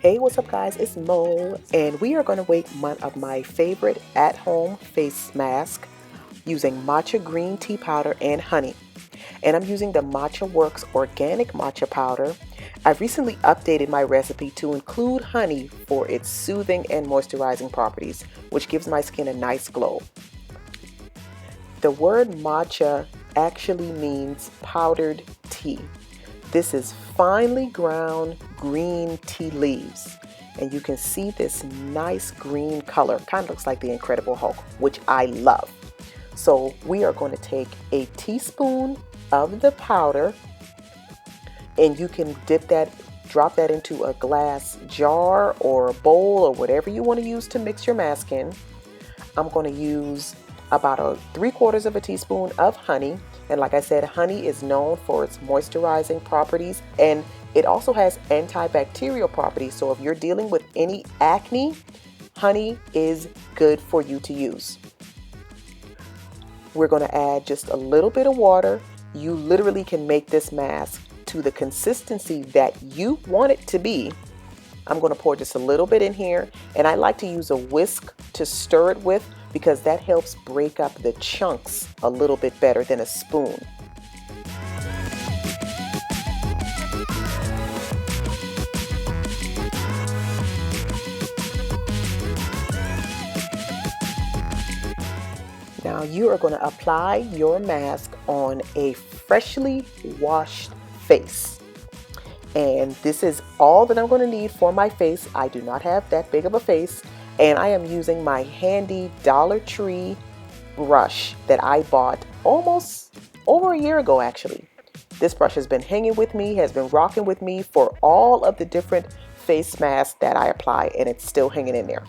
Hey, what's up, guys? It's Mo, and we are going to make one of my favorite at-home face masks using matcha green tea powder and honey. And I'm using the Matcha Works organic matcha powder. I've recently updated my recipe to include honey for its soothing and moisturizing properties, which gives my skin a nice glow. The word matcha actually means powdered tea. This is finely ground green tea leaves, and you can see this nice green color. Kind of looks like the Incredible Hulk, which I love. So we are going to take a teaspoon of the powder, and you can drop that into a glass jar or a bowl or whatever you want to use to mix your mask in. I'm going to use about 3/4 of a teaspoon of honey. And like I said, honey is known for its moisturizing properties, and it also has antibacterial properties. So if you're dealing with any acne, honey is good for you to use. We're going to add just a little bit of water. You literally can make this mask to the consistency that you want it to be. I'm going to pour just a little bit in here, and I like to use a whisk to stir it with because that helps break up the chunks a little bit better than a spoon. Now you are going to apply your mask on a freshly washed face. And this is all that I'm going to need for my face. I do not have that big of a face. And I am using my handy Dollar Tree brush that I bought almost over a year ago, actually. This brush has been hanging with me, has been rocking with me for all of the different face masks that I apply, and it's still hanging in there.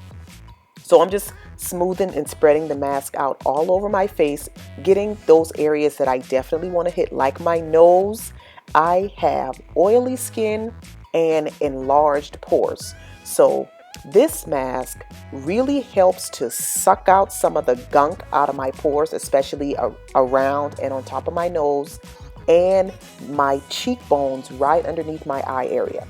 So I'm just smoothing and spreading the mask out all over my face, getting those areas that I definitely want to hit, like my nose. I have oily skin and enlarged pores. So this mask really helps to suck out some of the gunk out of my pores, especially around and on top of my nose and my cheekbones right underneath my eye area.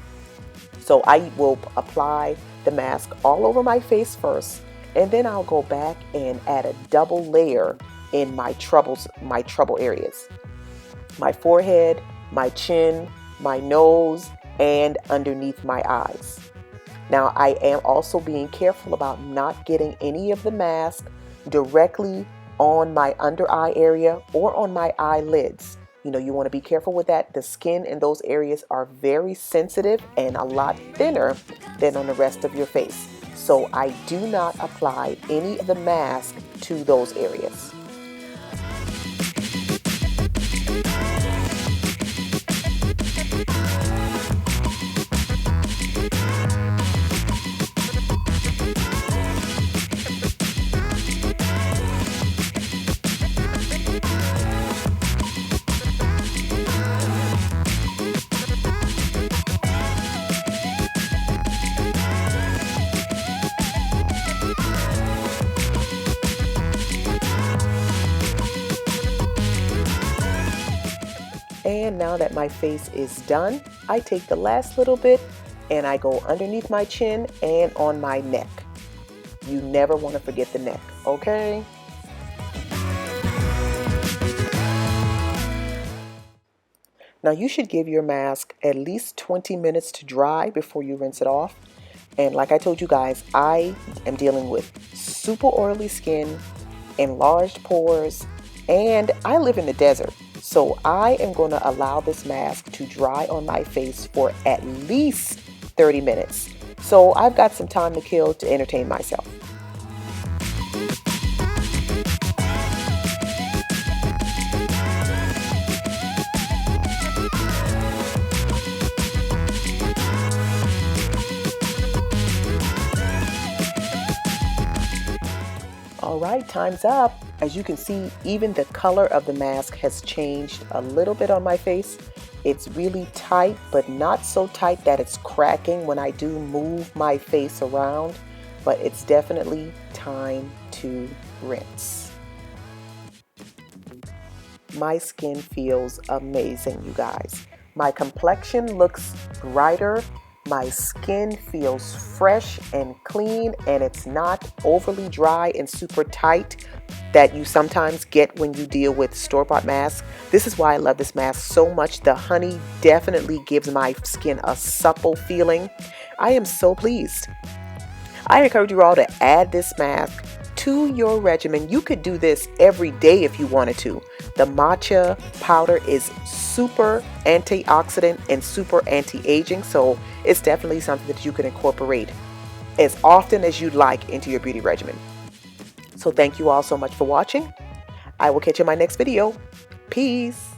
So I will apply the mask all over my face first, and then I'll go back and add a double layer in my trouble areas. My forehead, my chin, my nose, and underneath my eyes. Now I am also being careful about not getting any of the mask directly on my under eye area or on my eyelids. You want to be careful with that. The skin in those areas are very sensitive and a lot thinner than on the rest of your face. So I do not apply any of the mask to those areas. And now that my face is done, I take the last little bit and I go underneath my chin and on my neck. You never want to forget the neck, okay? Now you should give your mask at least 20 minutes to dry before you rinse it off. And like I told you guys, I am dealing with super oily skin, enlarged pores, and I live in the desert. So I am going to allow this mask to dry on my face for at least 30 minutes. So I've got some time to kill to entertain myself. All right, time's up. As you can see, even the color of the mask has changed a little bit on my face. It's really tight, but not so tight that it's cracking when I do move my face around, but it's definitely time to rinse. My skin feels amazing, you guys. My complexion looks brighter My skin feels fresh and clean, and it's not overly dry and super tight that you sometimes get when you deal with store-bought masks. This is why I love this mask so much. The honey definitely gives my skin a supple feeling. I am so pleased. I encourage you all to add this mask to your regimen. You could do this every day if you wanted to. The matcha powder is super antioxidant and super anti-aging, so it's definitely something that you can incorporate as often as you'd like into your beauty regimen. So thank you all so much for watching. I will catch you in my next video. Peace.